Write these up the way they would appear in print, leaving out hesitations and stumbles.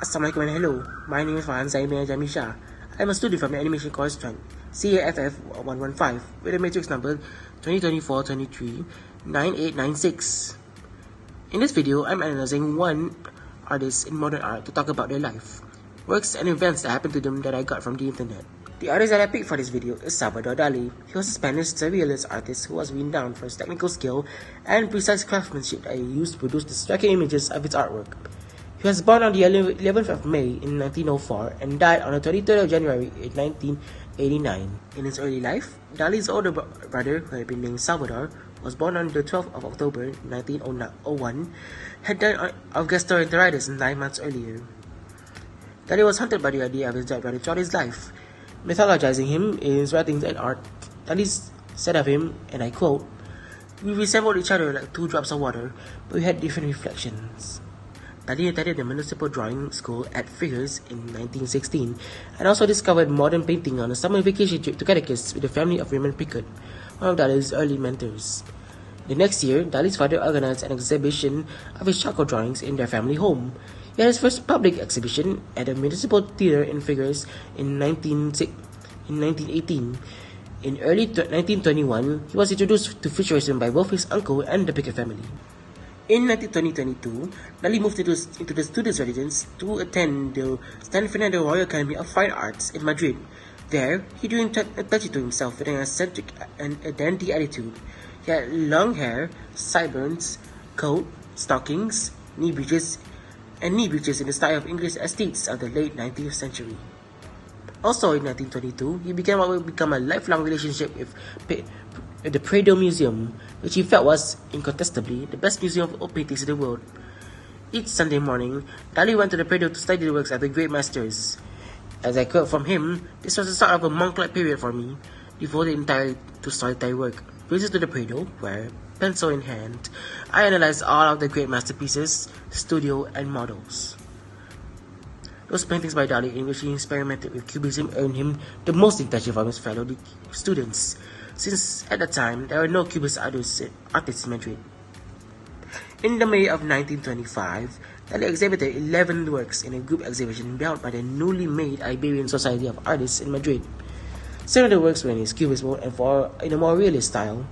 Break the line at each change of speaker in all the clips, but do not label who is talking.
Assalamualaikum and hello. My name is Farhan Zaimia Jamisha. I'm a student from the animation course strand CAFF 115 with a matrix number 2024-23-9896. In this video, I'm analyzing one artist in modern art to talk about their life, works and events that happened to them that I got from the internet. The artist that I picked for this video is Salvador Dali. He was a Spanish surrealist artist who was renowned for his technical skill and precise craftsmanship that he used to produce the striking images of his artwork. He was born on the 11th of May in 1904 and died on the 23rd of January in 1989. In his early life, Dali's older brother, who had been named Salvador, was born on the 12th of October 1901, had died of gastroenteritis 9 months earlier. Dali was haunted by the idea of his dead brother throughout his life. Mythologizing him in his writings and art, Dali said of him, and I quote, "We resembled each other like two drops of water, but we had different reflections." Dali attended the Municipal Drawing School at Figures in 1916 and also discovered modern painting on a summer vacation trip to Cadaqués with the family of Raymond Picot, one of Dali's early mentors. The next year, Dali's father organized an exhibition of his charcoal drawings in their family home. He had his first public exhibition at the Municipal Theater in Figures in 1918. In early 1921, he was introduced to Futurism by both his uncle and the Picot family. In 2022, Dali moved into the student's residence to attend the San Fernando Royal Academy of Fine Arts in Madrid. There, he drew a touch to himself with an eccentric and a dandy attitude. He had long hair, sideburns, coat, stockings, knee breeches in the style of English aesthetes of the late 19th century. Also in 1922, he began what would become a lifelong relationship with the Prado Museum, which he felt was, incontestably, the best museum of old paintings in the world. Each Sunday morning, Dali went to the Prado to study the works of the great masters. As I quote from him, "This was the start of a monk-like period for me, devoted entirely to solitary work. Visits to the Prado, where, pencil in hand, I analyzed all of the great masterpieces, studio, and models." Those paintings by Dali in which he experimented with cubism earned him the most attention from his fellow students, since at the time there were no cubist artists in Madrid. In the May of 1925, Dali exhibited 11 works in a group exhibition held by the newly made Iberian Society of Artists in Madrid. Some of the works were in his cubist mode and in a more realist style.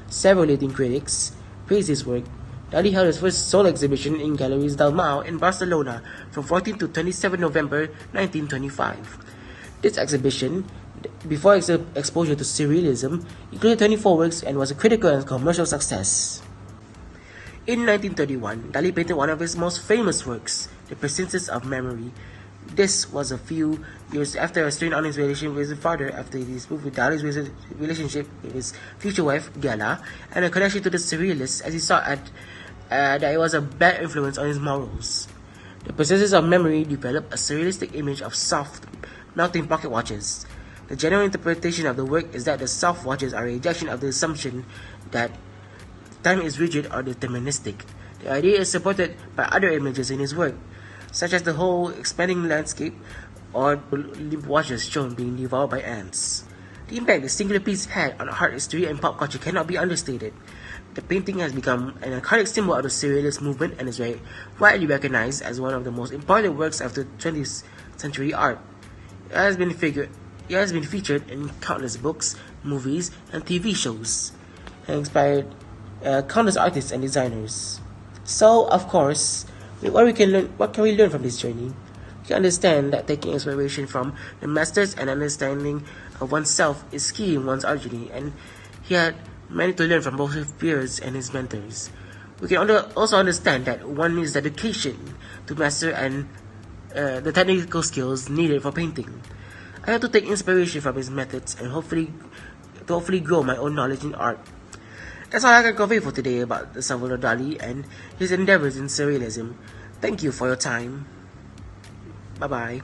Several leading critics praised his work. Dali held his first solo exhibition in Galleries Dalmau in Barcelona from 14 to 27 November 1925. This exhibition, before exposure to surrealism, included 24 works and was a critical and commercial success. In 1931, Dali painted one of his most famous works, The Presences of Memory. This was a few years after a strain on his relationship with his father after he disproved with Dali's relationship with his future wife, Gala, and a connection to the surrealists as he saw that it was a bad influence on his morals. The Presences of Memory developed a surrealistic image of soft, melting pocket watches. The general interpretation of the work is that the soft watches are a rejection of the assumption that time is rigid or deterministic. The idea is supported by other images in his work, such as the whole expanding landscape or limp watches shown being devoured by ants. The impact the singular piece had on art history and pop culture cannot be understated. The painting has become an iconic symbol of the surrealist movement and is very widely recognized as one of the most important works of the 20th century art. It has been featured in countless books, movies, and TV shows, and inspired countless artists and designers. So, of course, what can we learn from this journey? We can understand that taking inspiration from the masters and understanding of oneself is key in one's art journey, and he had many to learn from both his peers and his mentors. We can also understand that one needs dedication to master and the technical skills needed for painting. I have to take inspiration from his methods and hopefully grow my own knowledge in art. That's all I can convey for today about Salvador Dali and his endeavors in surrealism. Thank you for your time. Bye-bye.